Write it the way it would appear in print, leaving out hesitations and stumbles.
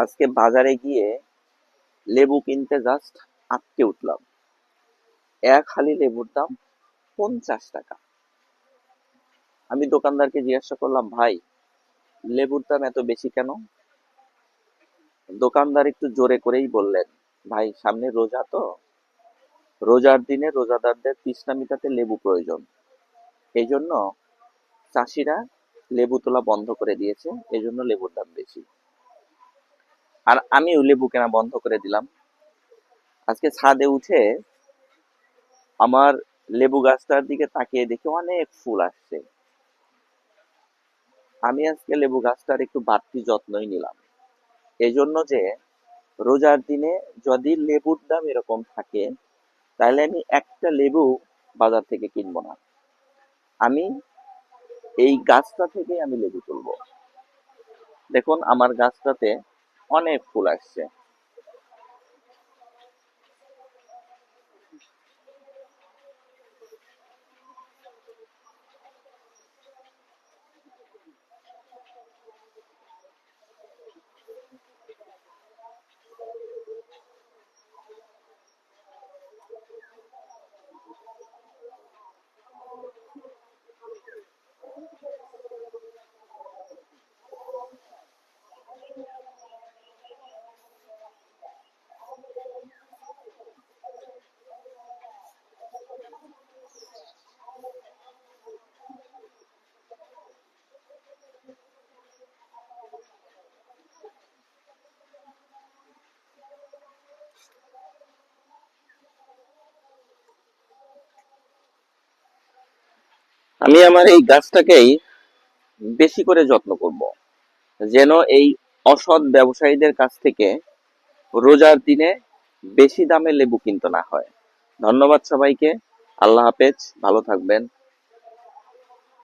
আজকে বাজারে গিয়ে লেবু কিনতে জাস্ট আটকে উঠলাম। এক হালি লেবুর দাম 50 টাকা। আমি দোকানদারকে জিজ্ঞাসা করলাম, ভাই লেবুর দাম এত বেশি কেন? দোকানদার একটু জোরে করেই বললেন, ভাই সামনে রোজা তো, রোজার দিনে রোজাদারদের তৃষ্ণা মিটাতে লেবু প্রয়োজন, এই জন্য চাষিরা লেবু তোলা বন্ধ করে দিয়েছে, এই জন্য লেবুর দাম বেশি। আর আমিও লেবু কেনা বন্ধ করে দিলাম। আজকে ছাদে উঠে আমার লেবু গাছটার দিকে তাকিয়ে দেখি অনেক ফুল আসছে। আমি আজকে লেবু গাছটার একটু বাড়তি যত্নই নিলাম, এই জন্য যে রোজার দিনে যদি লেবুর দাম এরকম থাকে, তাহলে আমি একটা লেবু বাজার থেকে কিনবো না। আমি এই গাছটা থেকে আমি লেবু তুলবো। দেখুন আমার গাছটাতে অনেক ফুল আসছে। আমি আমার এই গাছটাকেই বেশি করে যত্ন করব, যেন এই অসৎ ব্যবসায়ীদের কাছ থেকে রোজার দিনে বেশি দামে লেবু কিনতে না হয়। ধন্যবাদ সবাইকে। আল্লাহ হাফেজ, ভালো থাকবেন।